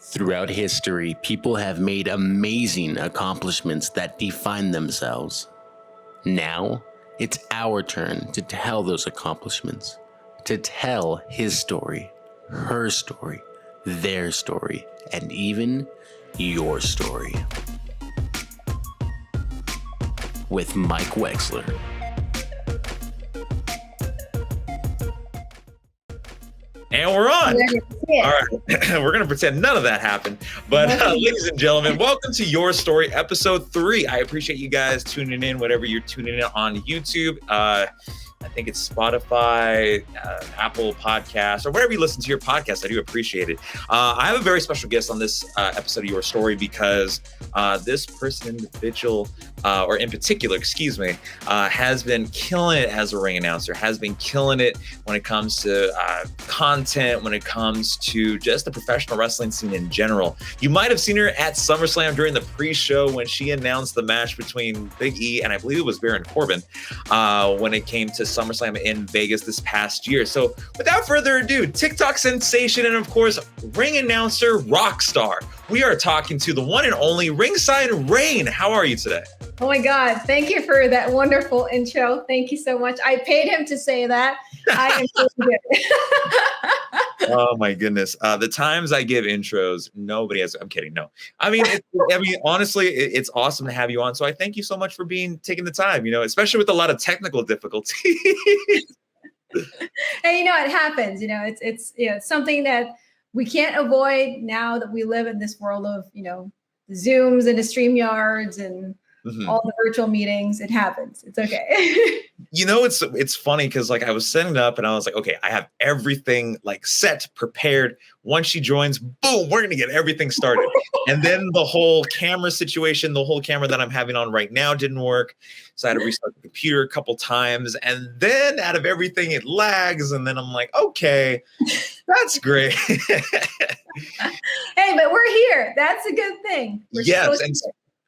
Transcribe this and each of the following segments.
Throughout history, people have made amazing accomplishments that define themselves. Now, it's our turn to tell those accomplishments, to tell his story, her story, their story, and even your story. With Mike Wexler. And we're on. All right. We're going to pretend none of that happened. But ladies and gentlemen, welcome to Your Story, episode 3. I appreciate you guys tuning in, whatever you're tuning in on YouTube. I think it's Spotify, Apple Podcasts, or wherever you listen to your podcast. I do appreciate it. I have a very special guest on this episode of Your Story because this individual, or in particular, has been killing it as a ring announcer, has been killing it when it comes to content, when it comes to just the professional wrestling scene in general. You might have seen her at SummerSlam during the pre-show when she announced the match between Big E and I believe it was Baron Corbin when it came to SummerSlam in Vegas this past year. So without further ado, TikTok sensation and of course, ring announcer rock star. We are talking to the one and only Ringside Raine. How are you today? Oh my God. Thank you for that wonderful intro. Thank you so much. I paid him to say that. I am so good. Oh my goodness. The times I give intros, nobody has, I'm kidding. No, I mean, honestly, it's awesome to have you on. So I thank you so much for taking the time, especially with a lot of technical difficulties. Hey, it happens, it's something that we can't avoid now that we live in this world of, Zooms and the StreamYards and all the virtual meetings. It happens. It's okay. It's funny because I was setting up and I was like, okay, I have everything set, prepared. Once she joins, boom, we're going to get everything started. And then the whole camera situation, the whole camera that I'm having on right now didn't work. So I had to restart the computer a couple times. And then out of everything, it lags. And then I'm like, okay, that's great. Hey, but we're here. That's a good thing. Yes.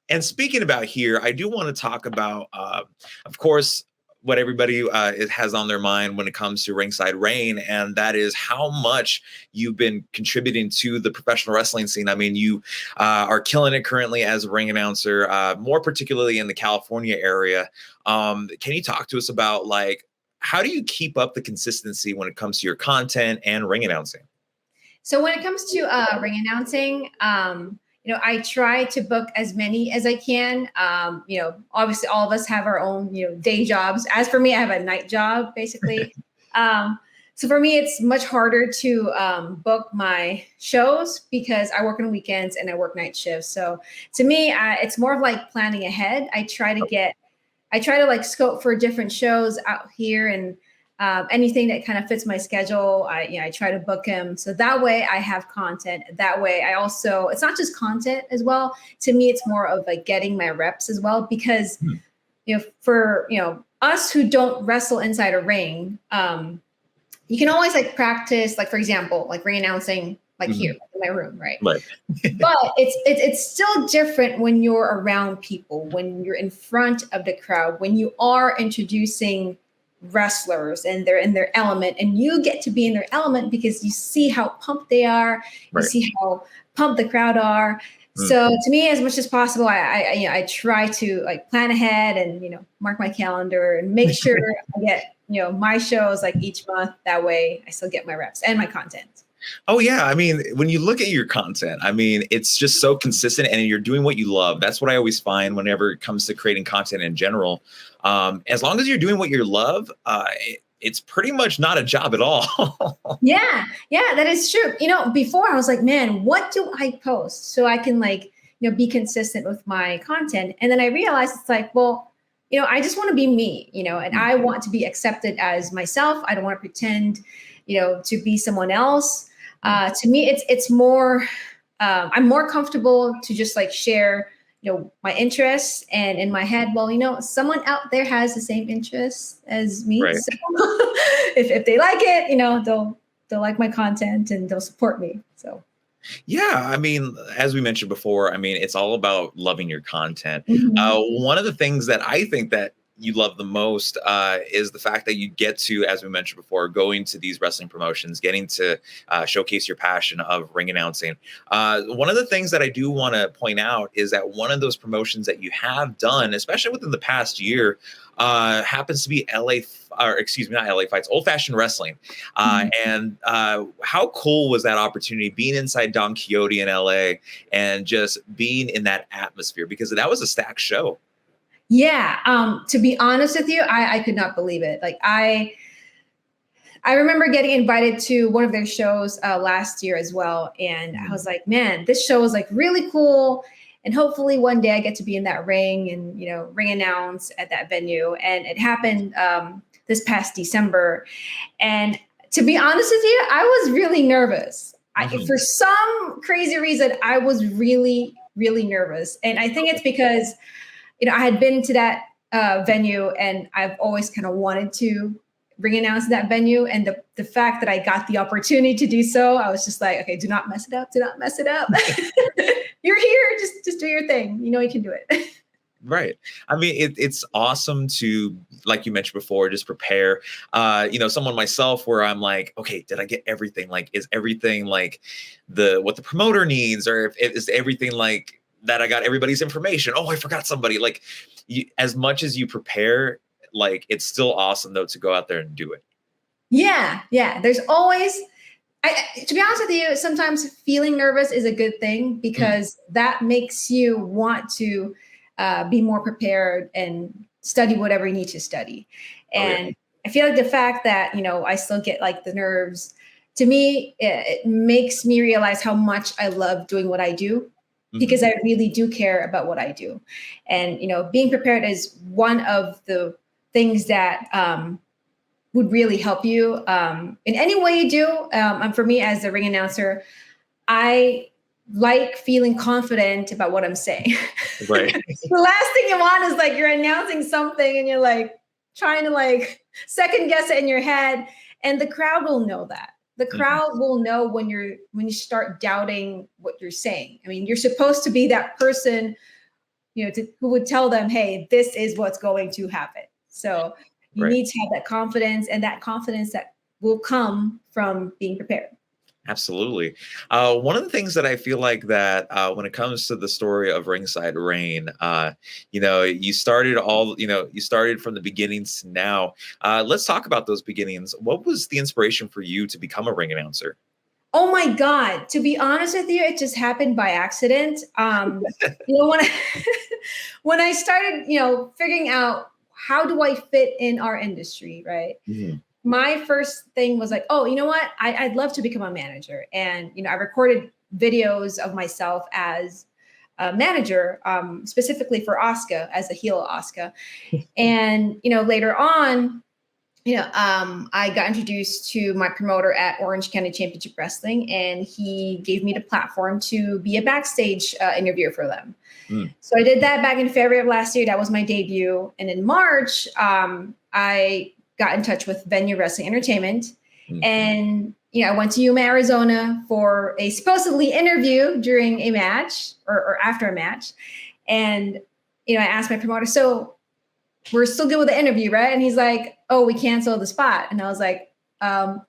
And speaking about here, I do want to talk about, of course, what everybody has on their mind when it comes to Ringside Raine, and that is how much you've been contributing to the professional wrestling scene. I mean, you are killing it currently as a ring announcer, more particularly in the California area. Can you talk to us about how do you keep up the consistency when it comes to your content and ring announcing? So when it comes to ring announcing, I try to book as many as I can. Obviously all of us have our own, day jobs. As for me, I have a night job basically. So for me, it's much harder to book my shows because I work on weekends and I work night shifts. So to me, it's more of planning ahead. I try to scope for different shows out here and anything that kind of fits my schedule. I try to book him. So that way I have content. That way I also, it's not just content as well. To me, it's more of getting my reps as well, because, for, us who don't wrestle inside a ring, you can always practice, for example, ring announcing, here in my room. Right. But it's still different when you're around people, when you're in front of the crowd, when you are introducing wrestlers and they're in their element, and you get to be in their element because you see how pumped they are, you see how pumped the crowd are. So to me, as much as possible, I try to plan ahead and mark my calendar and make sure I get my shows each month. That way I still get my reps and my content. Oh yeah. I mean, when you look at your content, it's just so consistent and you're doing what you love. That's what I always find whenever it comes to creating content in general. As long as you're doing what you love, it's pretty much not a job at all. Yeah, that is true. Before I was like, man, what do I post so I can be consistent with my content? And then I realized it's well, I just want to be me, and I want to be accepted as myself. I don't want to pretend, to be someone else. To me, it's more, I'm more comfortable to just share, my interests, and in my head, well, someone out there has the same interests as me. Right. So if they like it, they'll like my content and they'll support me. So. Yeah, as we mentioned before, it's all about loving your content. Mm-hmm. One of the things that I think that you love the most is the fact that you get to, as we mentioned before, going to these wrestling promotions, getting to showcase your passion of ring announcing. One of the things that I do want to point out is that one of those promotions that you have done, especially within the past year, happens to be not LA Fights, Old Fashioned Wrestling. And how cool was that opportunity being inside Don Quixote in LA and just being in that atmosphere? Because that was a stacked show. Yeah. To be honest with you, I could not believe it. Like I remember getting invited to one of their shows last year as well. And I was like, man, this show is like really cool. And hopefully one day I get to be in that ring and, you know, ring announce at that venue. And it happened this past December. And to be honest with you, I was really nervous. For some crazy reason, I was really, really nervous. And I think it's because, you know, I had been to that venue and I've always kind of wanted to ring announce that venue. And the fact that I got the opportunity to do so, I was just like, okay, do not mess it up. Do not mess it up. You're here. Just do your thing. You know, you can do it. Right. I mean, it's awesome to, like you mentioned before, just prepare. You know, someone myself where I'm like, okay, did I get everything? Like, is everything like what the promoter needs, or is everything like that? I got everybody's information. Oh, I forgot somebody. Like, as much as you prepare, like, it's still awesome though to go out there and do it. Yeah. There's always. To be honest with you, sometimes feeling nervous is a good thing because that makes you want to be more prepared and study whatever you need to study. And I feel like the fact that, you know, I still get like the nerves, to me, it makes me realize how much I love doing what I do because I really do care about what I do. And, you know, being prepared is one of the things that would really help you in any way you do. And for me as a ring announcer, I like feeling confident about what I'm saying. Right. The last thing you want is like you're announcing something and you're like trying to like second guess it in your head, and the crowd will know that. The crowd will know when you start doubting what you're saying. I mean, you're supposed to be that person, you know, who would tell them, "Hey, this is what's going to happen." So you need to have that confidence, and that confidence that will come from being prepared. Absolutely. One of the things that I feel like that when it comes to the story of Ringside Raine, you know, you started from the beginnings to now. Let's talk about those beginnings. What was the inspiration for you to become a ring announcer? Oh my God. To be honest with you, it just happened by accident. You know, when I started, you know, figuring out how do I fit in our industry, right? My first thing was like, oh, you know what? I'd love to become a manager. And, you know, I recorded videos of myself as a manager, specifically for Asuka, as a heel Asuka. And, you know, later on, you know, I got introduced to my promoter at Orange County Championship Wrestling, and he gave me the platform to be a backstage interviewer for them. So I did that back in February of last year. That was my debut. And in March, I got in touch with Venue Wrestling Entertainment. And, you know, I went to Yuma, Arizona for a supposedly interview during a match or after a match. And, you know, I asked my promoter, so we're still good with the interview, right? And he's like, oh, we canceled the spot. And I was like,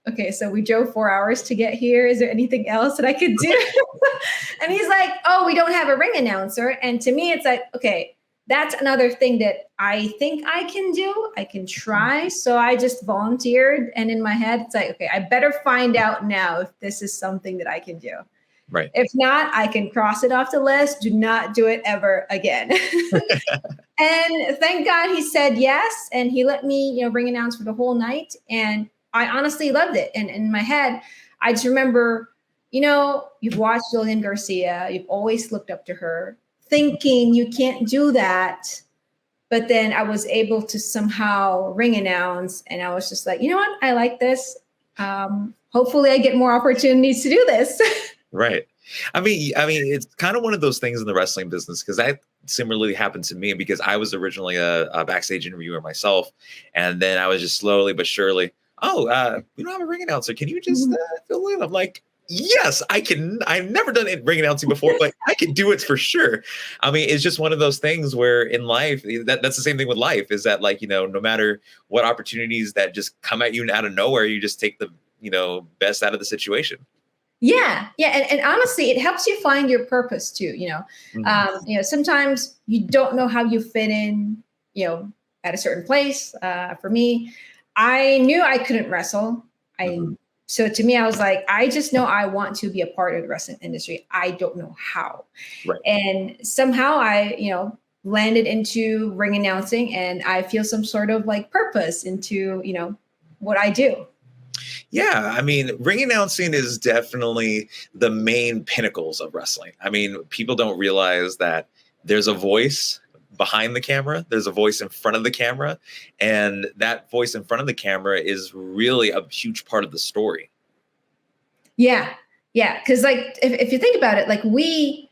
okay, so we drove 4 hours to get here. Is there anything else that I could do? And he's like, oh, we don't have a ring announcer. And to me, it's like, okay, that's another thing that I think I can do. I can try. So I just volunteered. And in my head, it's like, okay, I better find out now if this is something that I can do. Right. If not, I can cross it off the list. Do not do it ever again. And thank God he said yes. And he let me, you know, ring announce for the whole night. And I honestly loved it. And in my head, I just remember, you know, you've watched Jillian Garcia. You've always looked up to her, thinking you can't do that. But then I was able to somehow ring announce. And I was just like, you know what? I like this. Hopefully I get more opportunities to do this. Right. I mean, it's kind of one of those things in the wrestling business, because that similarly happened to me, because I was originally a backstage interviewer myself. And then I was just slowly but surely, we don't have a ring announcer. Can you just fill in? I'm like, Yes, I can. I've never done ring announcing before, but I can do it for sure. I mean, it's just one of those things where in life, that's the same thing with life, is that like, no matter what opportunities that just come at you out of nowhere, you just take the, best out of the situation. Yeah, yeah, and honestly, it helps you find your purpose too. Sometimes you don't know how you fit in, at a certain place. For me, I knew I couldn't wrestle. So to me, I was like, I just know I want to be a part of the wrestling industry. I don't know how. Right. And somehow I, landed into ring announcing, and I feel some sort of like purpose into, what I do. Yeah, I mean, ring announcing is definitely the main pinnacles of wrestling. I mean, people don't realize that there's a voice behind the camera, there's a voice in front of the camera, and that voice in front of the camera is really a huge part of the story. Yeah, yeah, because like if you think about it, like we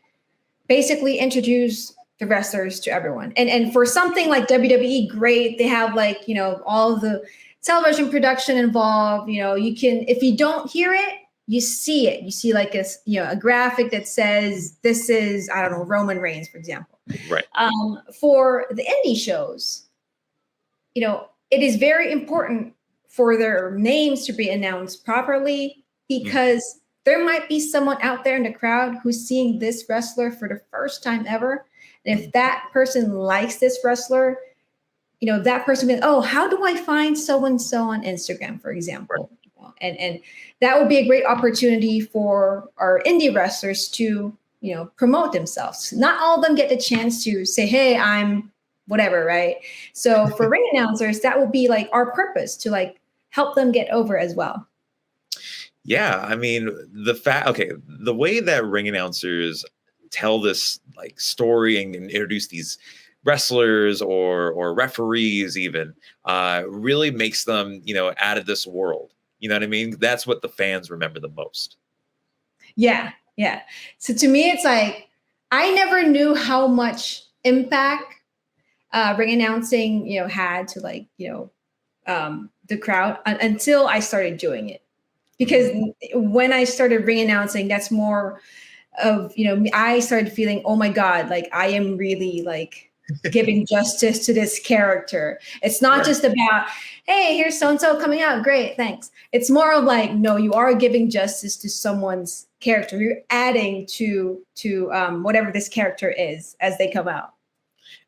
basically introduce the wrestlers to everyone, and for something like WWE, great, they have like all the television production involved. You can, if you don't hear it, you see it. You see like a graphic that says this is, I don't know, Roman Reigns, for example. Right. For the indie shows, it is very important for their names to be announced properly, because there might be someone out there in the crowd who's seeing this wrestler for the first time ever. And if that person likes this wrestler, that person will, oh, how do I find so-and-so on Instagram, for example? And that would be a great opportunity for our indie wrestlers to, promote themselves. Not all of them get the chance to say, hey, I'm whatever, right? So for ring announcers, that will be like our purpose to like help them get over as well. Yeah, I mean, the way that ring announcers tell this like story and introduce these wrestlers or referees even really makes them, out of this world. You know what I mean? That's what the fans remember the most. Yeah, yeah. So to me, it's like I never knew how much impact ring announcing, had to like, the crowd until I started doing it. Because when I started ring announcing, that's more of, I started feeling, oh my God, like I am really like giving justice to this character. It's not just about, hey, here's so-and-so coming out. Great, thanks. It's more of like, no, you are giving justice to someone's character. You're adding to whatever this character is as they come out.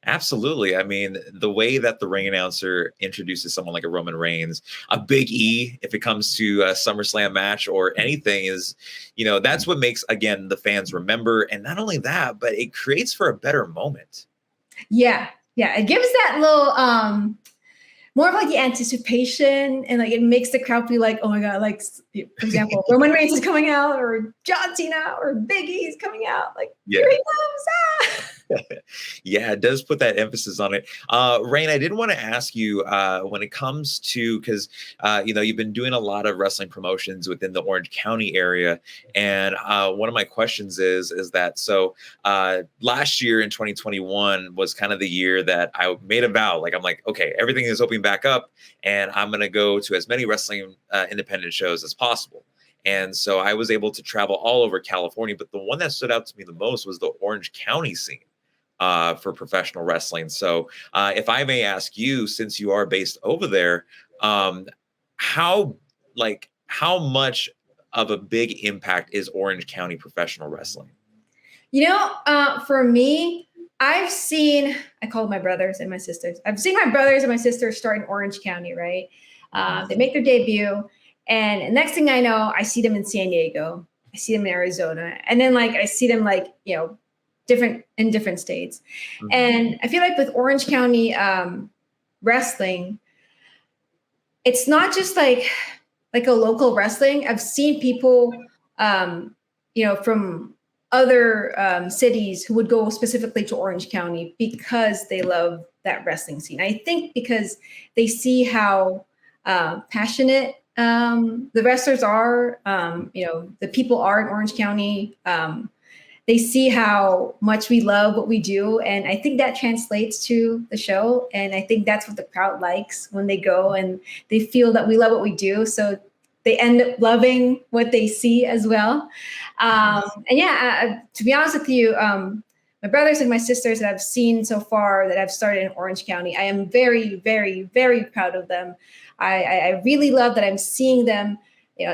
Absolutely. I mean, the way that the ring announcer introduces someone like a Roman Reigns, a Big E, if it comes to a SummerSlam match or anything, is, that's what makes, again, the fans remember. And not only that, but it creates for a better moment. Yeah. Yeah. It gives that little, more of like the anticipation, and like it makes the crowd be like, oh my God, like, for example, Roman Reigns is coming out, or John Cena or Big E is coming out. Like, here he comes. Ah! Yeah, it does put that emphasis on it. Raine, I did want to ask you when it comes to, because you've been doing a lot of wrestling promotions within the Orange County area, and one of my questions is that so last year in 2021 was kind of the year that I made a vow. Like I'm like, okay, everything is opening back up, and I'm gonna go to as many wrestling independent shows as possible. And so I was able to travel all over California, but the one that stood out to me the most was the Orange County scene for professional wrestling. So if I may ask you, since you are based over there, how much of a big impact is Orange County professional wrestling? For me, I've seen, I call my brothers and my sisters. I've seen my brothers and my sisters start in Orange County, right? They make their debut. And next thing I know, I see them in San Diego. I see them in Arizona. And then like, I see them like, different states. And I feel like with Orange County wrestling, it's not just like a local wrestling. I've seen people, from other cities who would go specifically to Orange County because they love that wrestling scene. I think because they see how passionate the wrestlers are, the people are in Orange County. They see how much we love what we do. And I think that translates to the show. And I think that's what the crowd likes when they go and they feel that we love what we do. So they end up loving what they see as well. And yeah, to be honest with you, my brothers and my sisters that I've seen so far that I've started in Orange County, I am very, very, very proud of them. I really love that I'm seeing them,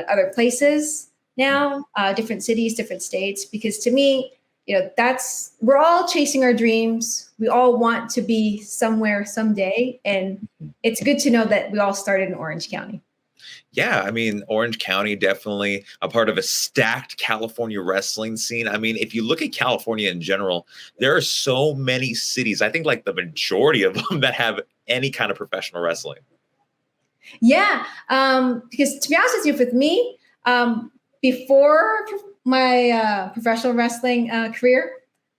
other places now, different cities, different states, because to me, we're all chasing our dreams. We all want to be somewhere someday. And it's good to know that we all started in Orange County. Yeah, I mean, Orange County, definitely a part of a stacked California wrestling scene. I mean, if you look at California in general, there are so many cities, I think like the majority of them, that have any kind of professional wrestling. Yeah, because to be honest with you, with me, before my professional wrestling career,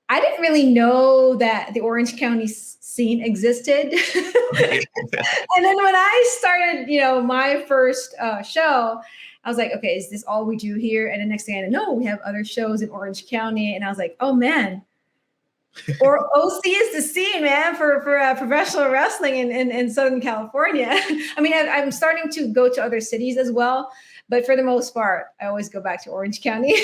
I didn't really know that the Orange County scene existed. And then when I started, my first show, I was like, okay, is this all we do here? And the next thing I know, we have other shows in Orange County. And I was like, oh man, or OC is the scene, man, for professional wrestling in Southern California. I mean, I'm starting to go to other cities as well, but for the most part, I always go back to Orange County.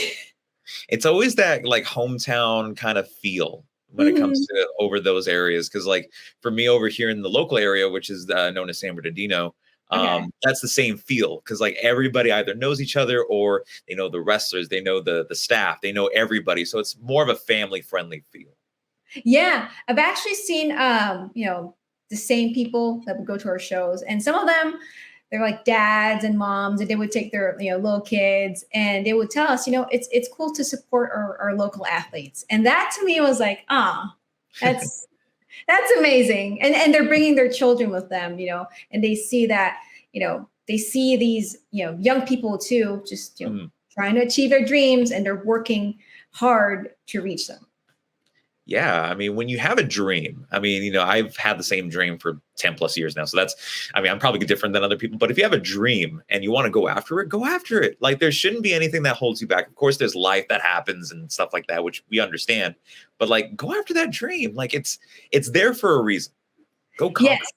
It's always that like hometown kind of feel when it comes to over those areas. Cause like for me over here in the local area, which is known as San Bernardino, that's the same feel. Cause like everybody either knows each other or they know the wrestlers, they know the staff, they know everybody. So it's more of a family friendly feel. Yeah, I've actually seen, the same people that would go to our shows, and some of them, they're like dads and moms, and they would take their, little kids, and they would tell us, it's cool to support our local athletes, and that to me was like, that's amazing, and they're bringing their children with them, and they see that, they see these, young people too, just trying to achieve their dreams, and they're working hard to reach them. Yeah. I mean, when you have a dream, I mean, I've had the same dream for 10 plus years now. So I'm probably different than other people, but if you have a dream and you want to go after it, go after it. Like there shouldn't be anything that holds you back. Of course, there's life that happens and stuff like that, which we understand, but like, go after that dream. Like it's there for a reason. Go conquer. Yes,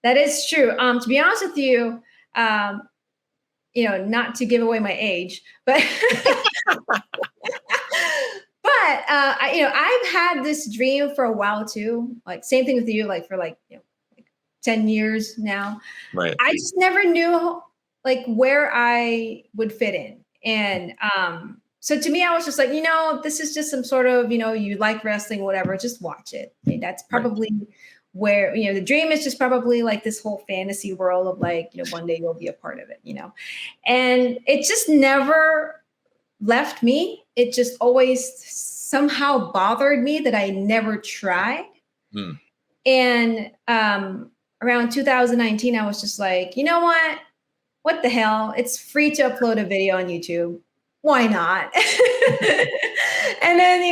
that is true. To be honest with you, not to give away my age, but But I've had this dream for a while too. Like same thing with you, like for like 10 years now. Right. I just never knew like where I would fit in. And so to me, I was just like, this is just some sort of, you like wrestling, whatever, just watch it. I mean, that's probably where, the dream is just probably like this whole fantasy world of like, one day you'll be a part of it, and it just never left me. It just always somehow bothered me that I never tried. And around 2019, I was just like, you know what the hell? It's free to upload a video on YouTube. Why not? And then,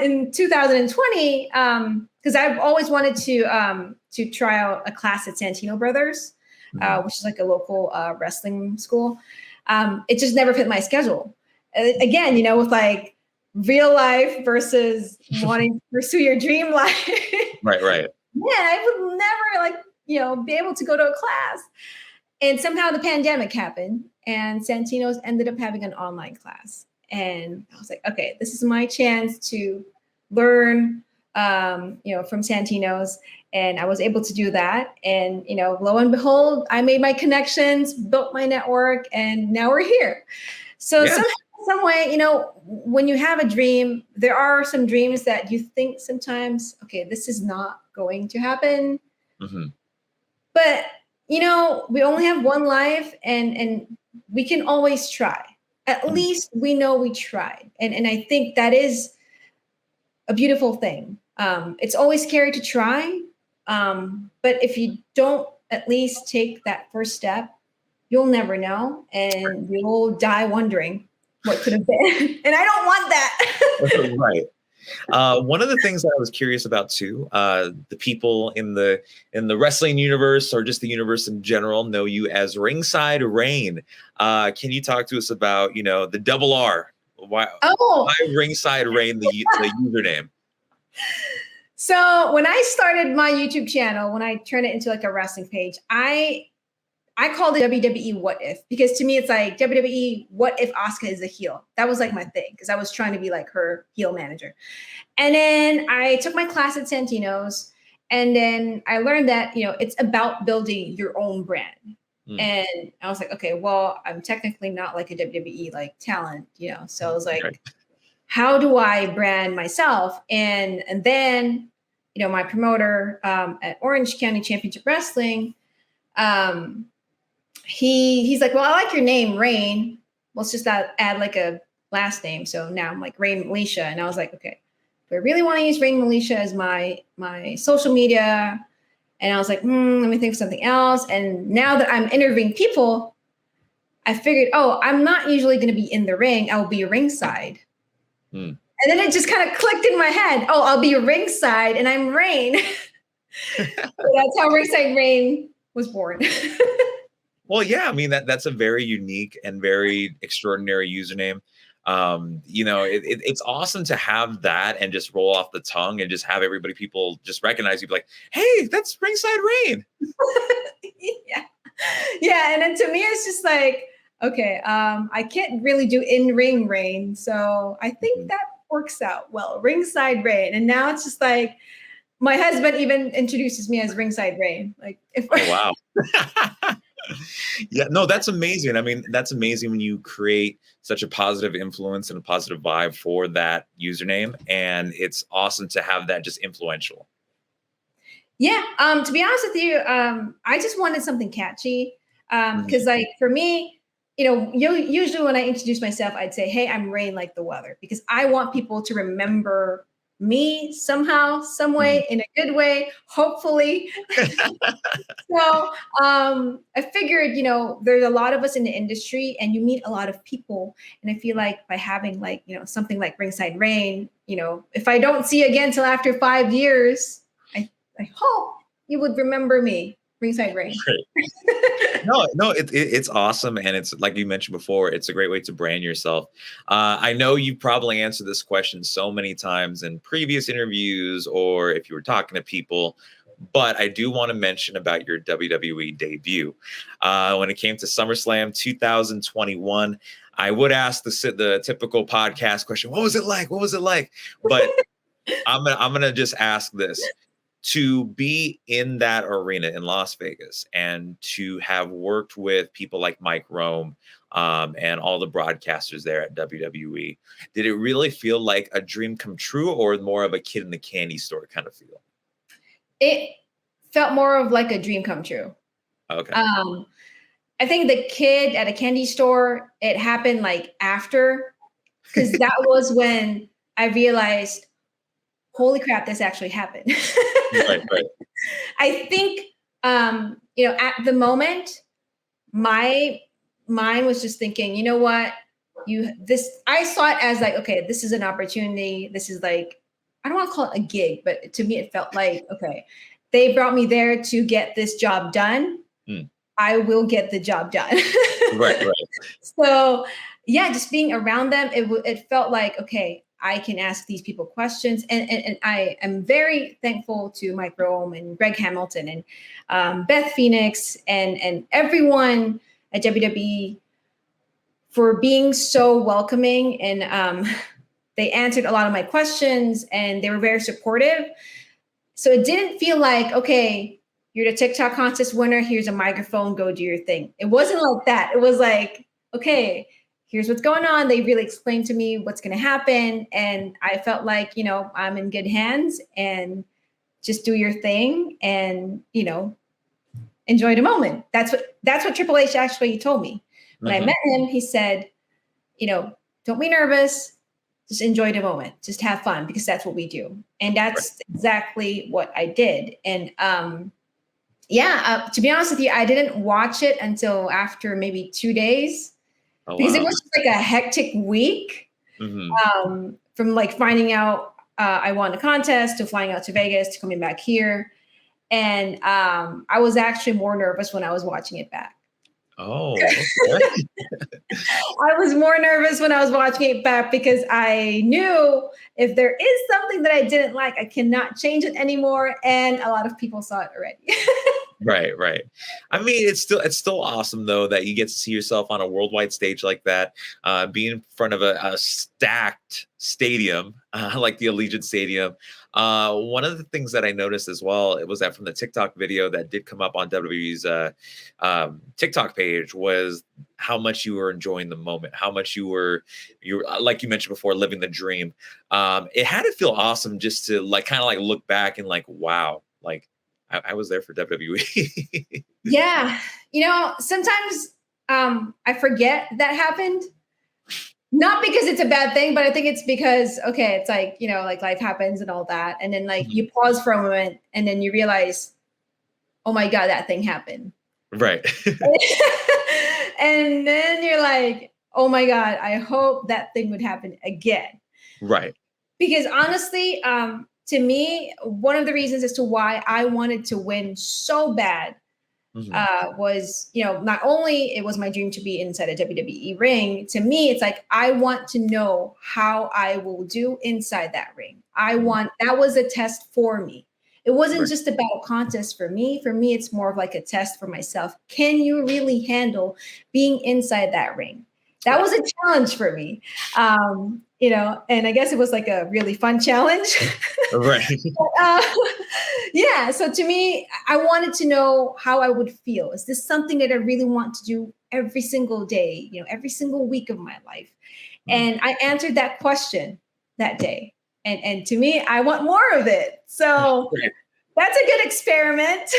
in 2020, because I've always wanted to try out a class at Santino Brothers, which is like a local wrestling school. It just never fit my schedule. Again, with like real life versus wanting to pursue your dream life. Right. Yeah, I would never be able to go to a class. And somehow the pandemic happened and Santino's ended up having an online class. And I was like, okay, this is my chance to learn, from Santino's. And I was able to do that. And, lo and behold, I made my connections, built my network, and now we're here. So somehow, some way, when you have a dream, there are some dreams that you think sometimes, okay, this is not going to happen. But, we only have one life and we can always try. At least we know we tried. And I think that is a beautiful thing. It's always scary to try. But if you don't at least take that first step, you'll never know. And you'll die wondering what could have been. And I don't want that. Right. One of the things that I was curious about too, the people in the wrestling universe or just the universe in general know you as Ringside Raine. Can you talk to us about, the double R? Why Ringside Raine, the username? So when I started my YouTube channel, when I turned it into like a wrestling page, I I called it WWE What If, because to me it's like WWE What If Asuka is a heel. That was like my thing, because I was trying to be like her heel manager. And then I took my class at Santino's, and then I learned that, it's about building your own brand. And I was like, okay, well, I'm technically not like a WWE like talent, so I was like, how do I brand myself? And then, my promoter at Orange County Championship Wrestling, he's like, well, I like your name, Raine. Let's just add like a last name. So now I'm like Raine Militia. And I was like, okay, do I really want to use Raine Militia as my social media? And I was like, let me think of something else. And now that I'm interviewing people, I figured, I'm not usually going to be in the ring. I'll be ringside. And then it just kind of clicked in my head. I'll be ringside and I'm Raine. So that's how Ringside Raine was born. Well, yeah, I mean, that's a very unique and very extraordinary username. It's awesome to have that and just roll off the tongue and just have people just recognize you, be like, hey, that's Ringside Raine. Yeah. And then to me, it's just like, okay, I can't really do in-ring Raine. So I think that works out well, Ringside Raine. And now it's just like, my husband even introduces me as Ringside Raine. Like, wow. Yeah, no, that's amazing. I mean, that's amazing when you create such a positive influence and a positive vibe for that username. And it's awesome to have that just influential. Yeah. To be honest with you, I just wanted something catchy. Because like for me, usually when I introduce myself, I'd say, hey, I'm Raine like the weather, because I want people to remember me somehow, some way, in a good way, hopefully. So I figured, there's a lot of us in the industry and you meet a lot of people. And I feel like by having like, something like Ringside Raine, if I don't see you again till after 5 years, I hope you would remember me, Ringside Raine. No, it's awesome. And it's like you mentioned before, it's a great way to brand yourself. I know you probably answered this question so many times in previous interviews or if you were talking to people, but I do want to mention about your WWE debut. When it came to SummerSlam 2021, I would ask the typical podcast question, what was it like? What was it like? But I'm gonna just ask this. To be in that arena in Las Vegas and to have worked with people like Mike Rome and all the broadcasters there at WWE, did it really feel like a dream come true or more of a kid in the candy store kind of feel? It felt more of like a dream come true. Okay. I think the kid at a candy store, it happened like after, because that was when I realized, holy crap, this actually happened. Right. I think, at the moment, my mind was just thinking, you know what, I saw it as like, okay, this is an opportunity. This is like, I don't want to call it a gig, but to me, it felt like, okay, they brought me there to get this job done. I will get the job done. Right. So yeah, just being around them, it felt like, okay, I can ask these people questions. And I am very thankful to Mike Rome and Greg Hamilton and Beth Phoenix and everyone at WWE for being so welcoming. And they answered a lot of my questions and they were very supportive. So it didn't feel like, okay, you're the TikTok contest winner. Here's a microphone, go do your thing. It wasn't like that. It was like, okay, here's what's going on. They really explained to me what's going to happen. And I felt like, I'm in good hands and just do your thing and, enjoy the moment. That's what Triple H actually told me. When I met him, he said, don't be nervous. Just enjoy the moment. Just have fun because that's what we do. And that's exactly what I did. And to be honest with you, I didn't watch it until after maybe 2 days. Because it was just like a hectic week from like finding out I won the contest to flying out to Vegas to coming back here. And I was actually more nervous when I was watching it back. Oh, okay. I was more nervous when I was watching it back because I knew if there is something that I didn't like, I cannot change it anymore. And a lot of people saw it already. Right, right. I mean, it's still awesome though that you get to see yourself on a worldwide stage like that, being in front of a stacked stadium like the Allegiant Stadium. One of the things that I noticed as well, it was that from the TikTok video that did come up on WWE's TikTok page was how much you were enjoying the moment, how much you were like you mentioned before, living the dream. It had to feel awesome just to like kind of like look back and like, wow, like I was there for WWE. Yeah. Sometimes I forget that happened. Not because it's a bad thing, but I think it's because, okay, it's like, like life happens and all that. And then like you pause for a moment and then you realize, oh my God, that thing happened. Right. And then you're like, oh my God, I hope that thing would happen again. Right. Because honestly, to me, one of the reasons as to why I wanted to win so bad was, not only it was my dream to be inside a WWE ring, to me, it's like, I want to know how I will do inside that ring. That was a test for me. It wasn't just about a contest for me. For me, it's more of like a test for myself. Can you really handle being inside that ring? That was a challenge for me. And I guess it was like a really fun challenge. Right. Yeah. So to me, I wanted to know how I would feel. Is this something that I really want to do every single day, every single week of my life? And I answered that question that day. And to me, I want more of it. So that's a good experiment.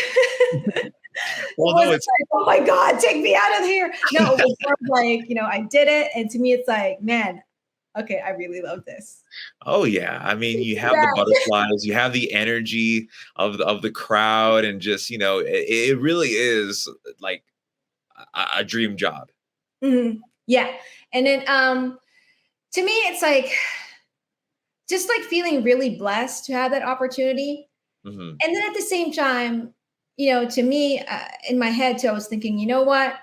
Well, no, it's like, oh my God, take me out of here. No, it was more like, I did it. And to me, it's like, man, okay, I really love this. Oh yeah. I mean, you have the butterflies, you have the energy of the crowd, and just, it really is like a dream job. Mm-hmm. Yeah. And then to me, it's like just like feeling really blessed to have that opportunity. And then at the same time, to me, in my head too, I was thinking, you know what?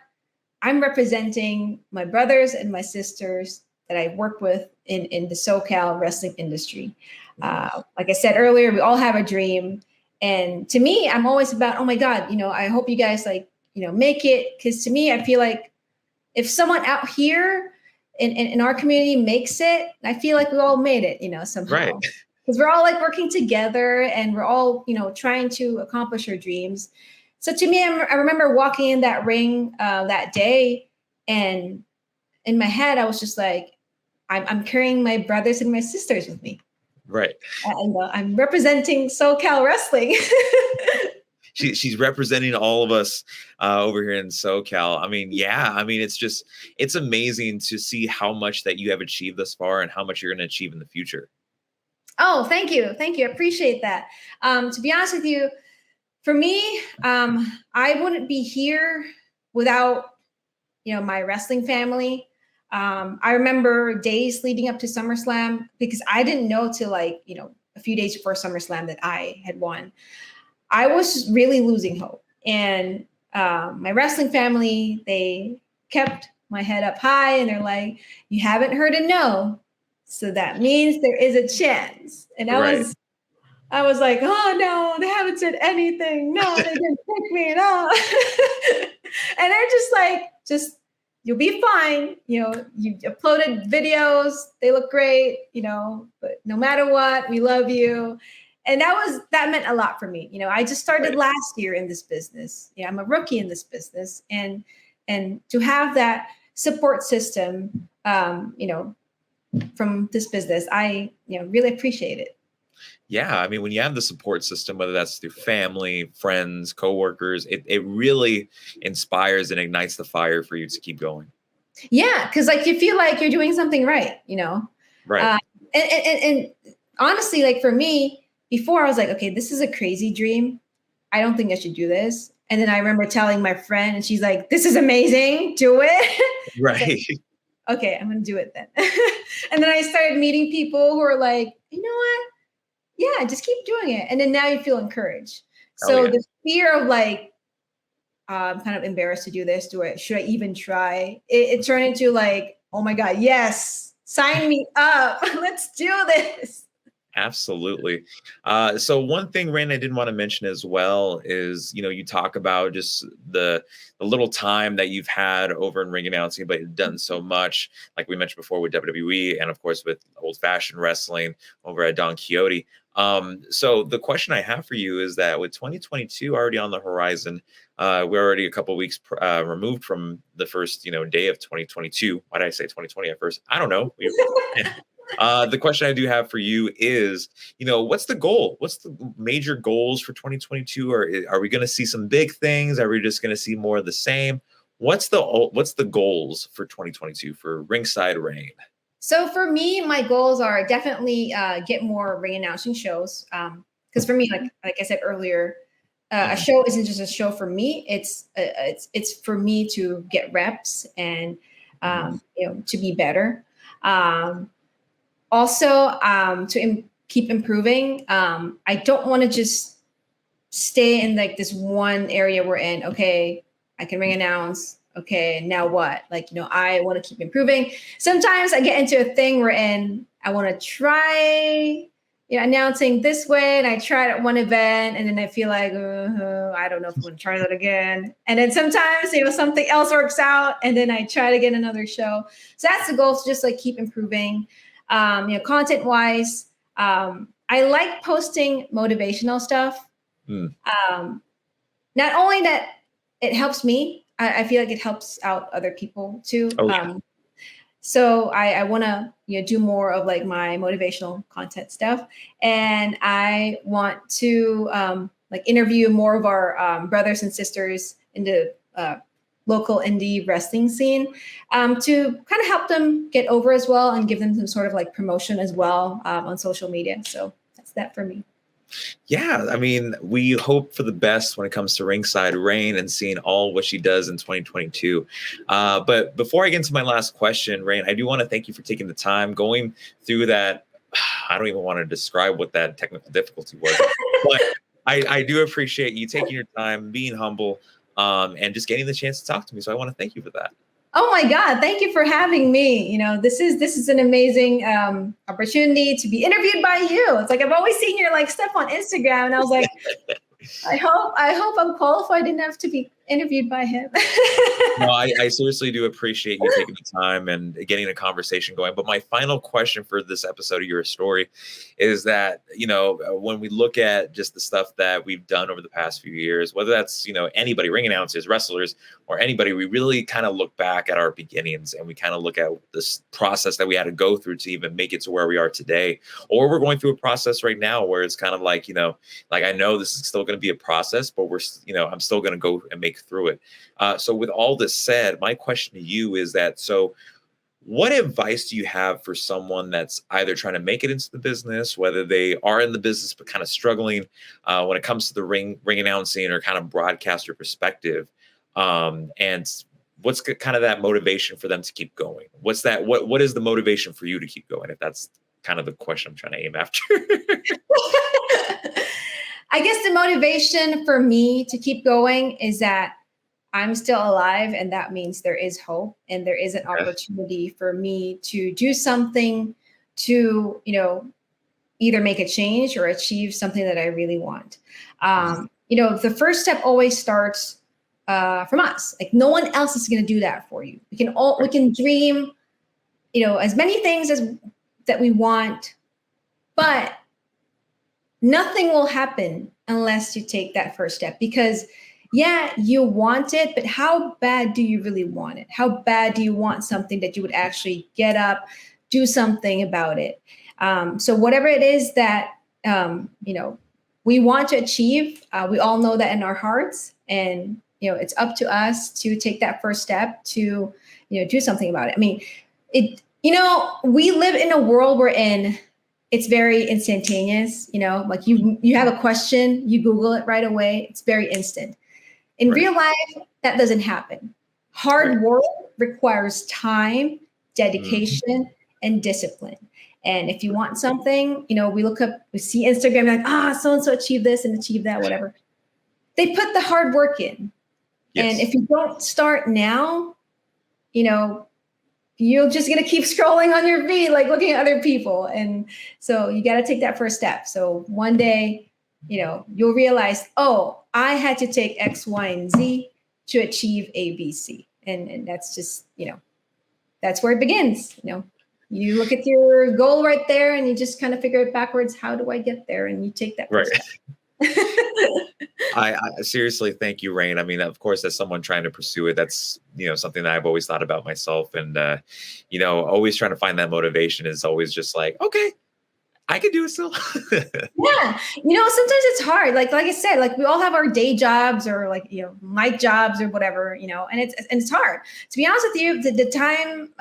I'm representing my brothers and my sisters that I work with in the SoCal wrestling industry. Like I said earlier, we all have a dream. And to me, I'm always about, oh my God, I hope you guys make it. Because to me, I feel like if someone out here in our community makes it, I feel like we all made it, somehow. Right. Because we're all like working together and we're all, trying to accomplish our dreams. So to me, I remember walking in that ring that day, and in my head, I was just like, I'm carrying my brothers and my sisters with me. Right. And I'm representing SoCal wrestling. She's representing all of us over here in SoCal. I mean, yeah, I mean, it's amazing to see how much that you have achieved thus far and how much you're going to achieve in the future. Oh, thank you. Thank you. I appreciate that. To be honest with you, for me, I wouldn't be here without, my wrestling family. I remember days leading up to SummerSlam because I didn't know till a few days before SummerSlam that I had won. I was really losing hope. And my wrestling family, they kept my head up high and they're like, you haven't heard a no. So that means there is a chance. And I was like, oh no, they haven't said anything. No, they didn't pick me. No. And they're just like, you'll be fine. You uploaded videos. They look great, but no matter what, we love you. And that meant a lot for me. I just started last year in this business. I'm a rookie in this business. And to have that support system, from this business, I really appreciate it. Yeah, I mean, when you have the support system, whether that's through family, friends, coworkers, it really inspires and ignites the fire for you to keep going. Yeah, because you feel like you're doing something right, Right. And honestly, for me, before I was like, okay, this is a crazy dream. I don't think I should do this. And then I remember telling my friend, and she's like, this is amazing. Do it. Right. Okay, I'm gonna do it then. And then I started meeting people who are like, you know what? Yeah, just keep doing it. And then now you feel encouraged. So the fear of I'm kind of embarrassed to do this. Should I even try? It turned into like, oh my God, yes, sign me up. Let's do this. Absolutely. So one thing, Rain, I did want to mention as well is, you talk about just the little time that you've had over in ring announcing, but you've done so much, like we mentioned before with WWE and of course with old fashioned wrestling over at Don Quixote. So the question I have for you is that with 2022 already on the horizon, we're already a couple of weeks removed from the first, day of 2022. Why did I say 2020 at first? I don't know. The question I do have for you is, what's the goal? What's the major goals for 2022? Or are we going to see some big things? Are we just going to see more of the same? What's the goals for 2022 for Ringside Raine? So for me, my goals are definitely get more ring announcing shows. Because for me, like I said earlier, a show isn't just a show for me. It's for me to get reps and to be better. Also, to keep improving. I don't want to just stay in like this one area we're in. Okay, I can ring announce. Okay, now what? I want to keep improving. Sometimes I get into a thing wherein I want to try, announcing this way, and I tried at one event, and then I feel like, I don't know if I'm going to try that again. And then sometimes, something else works out, and then I try to get another show. So that's the goal, to just keep improving. Content wise, I like posting motivational stuff. Not only that it helps me, I feel like it helps out other people too. Oh, yeah. So I want to do more of like my motivational content stuff, and I want to interview more of our brothers and sisters in the local indie wrestling scene, to kind of help them get over as well and give them some sort of promotion as well on social media. So that's that for me. Yeah, I mean, we hope for the best when it comes to Ringside Raine and seeing all what she does in 2022. But before I get into my last question, Raine, I do want to thank you for taking the time going through that. I don't even want to describe what that technical difficulty was, but I do appreciate you taking your time, being humble, and just getting the chance to talk to me. So I want to thank you for that. Oh my God, thank you for having me. This is an amazing opportunity to be interviewed by you. It's like I've always seen your stuff on Instagram, and I was like, I hope I'm qualified enough to be interviewed by him. No, I seriously do appreciate you taking the time and getting a conversation going. But my final question for this episode of Your Story is that, when we look at just the stuff that we've done over the past few years, whether that's, anybody, ring announcers, wrestlers, or anybody, we really kind of look back at our beginnings and we kind of look at this process that we had to go through to even make it to where we are today. Or we're going through a process right now where it's kind of like, I know this is still going to be a process, but I'm still going to go and make through it. So with all this said, my question to you is that, so what advice do you have for someone that's either trying to make it into the business, whether they are in the business but kind of struggling when it comes to the ring announcing or kind of broadcaster perspective? And what's kind of that motivation for them to keep going? What is the motivation for you to keep going? If that's kind of the question I'm trying to aim after. I guess the motivation for me to keep going is that I'm still alive, and that means there is hope and there is an opportunity for me to do something to, either make a change or achieve something that I really want. The first step always starts from us. Like no one else is going to do that for you. We can dream, as many things as that we want, but nothing will happen unless you take that first step, because you want it, but how bad do you really want it? How bad do you want something that you would actually get up, do something about it? So whatever it is that, we want to achieve, we all know that in our hearts, and, it's up to us to take that first step to, do something about it. I mean, we live in a world wherein it's very instantaneous, like you have a question, you Google it right away. It's very instant. In real life, that doesn't happen. Hard work requires time, dedication, and discipline. And if you want something, we see Instagram, like, so-and-so achieved this and achieved that, whatever. They put the hard work in. And Yes. if you don't start now, you know, you're just gonna keep scrolling on your feed, like looking at other people. And so you got to take that first step. So one day, you know, you'll realize, oh, I had to take X, Y, and Z to achieve A, B, C. And that's just, you know, that's where it begins. You know, you look at your goal right there and you just kind of figure it backwards. How do I get there? And you take that Right. first step. I seriously thank you, Rain. I mean, of course, as someone trying to pursue it, that's, you know, something that I've always thought about myself. And, you know, always trying to find that motivation is always just like, okay, I can do it still. Yeah, you know, sometimes it's hard. Like I said, like we all have our day jobs or like, you know, mic jobs or whatever, you know, and it's hard. To be honest with you, the time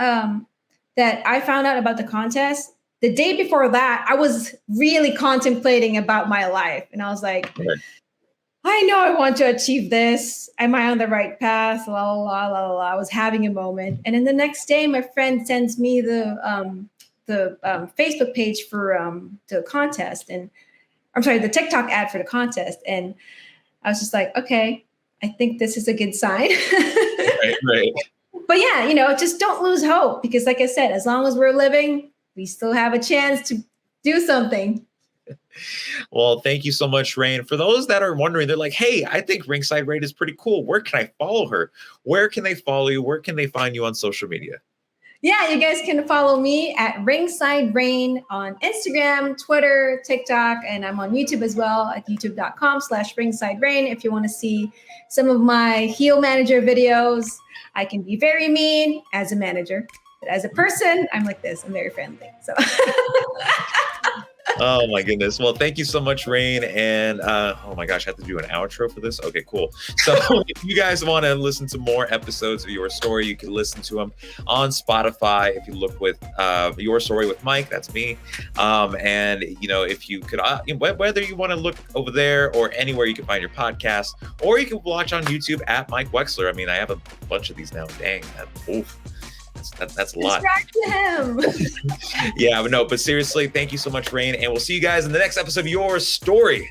that I found out about the contest, the day before that, I was really contemplating about my life, and I was like, Right. I know I want to achieve this. Am I on the right path? La la la la la. I was having a moment, and then the next day, my friend sends me the Facebook page for the contest, and I'm sorry, the TikTok ad for the contest, and I was just like, okay, I think this is a good sign. Right, right. But yeah, you know, just don't lose hope, because, like I said, as long as we're living, we still have a chance to do something. Well, thank you so much, Rain. For those that are wondering, they're like, hey, I think Ringside Raine is pretty cool. Where can I follow her? Where can they follow you? Where can they find you on social media? Yeah, you guys can follow me at Ringside Raine on Instagram, Twitter, TikTok, and I'm on YouTube as well at youtube.com/Ringside Raine. If you want to see some of my heel manager videos, I can be very mean as a manager, but as a person, I'm like this. I'm very friendly. So. Oh my goodness. Well, thank you so much, Rain. And oh my gosh, I have to do an outro for this. Okay, cool. So if you guys want to listen to more episodes of Your Story, you can listen to them on Spotify. If you look with Your Story with Mike, that's me. And you know, if you could, whether you want to look over there or anywhere you can find your podcast, or you can watch on YouTube at Mike Wexler. I mean, I have a bunch of these now. Dang, that's a lot. Distract him. Yeah, but no, but seriously, thank you so much, Rain, and we'll see you guys in the next episode of Your Story.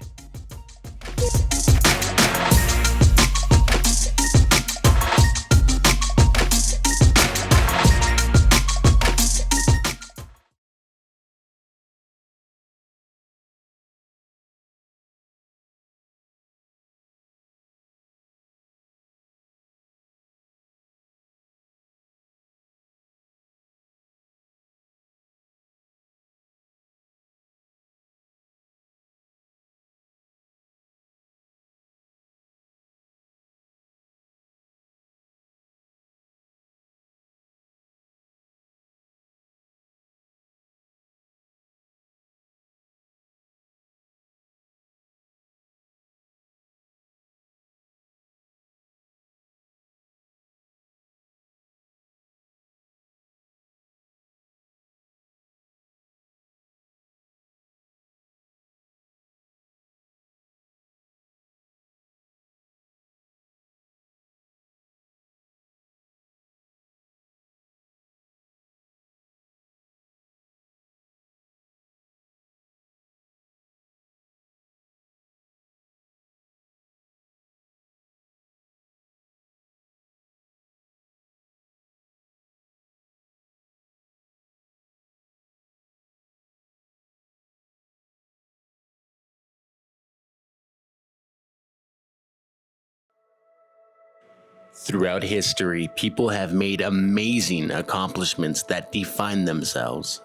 Throughout history, people have made amazing accomplishments that define themselves.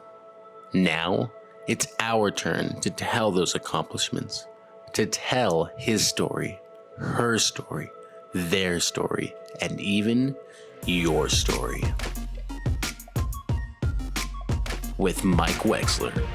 Now, it's our turn to tell those accomplishments, to tell his story, her story, their story, and even your story. With Mike Wexler.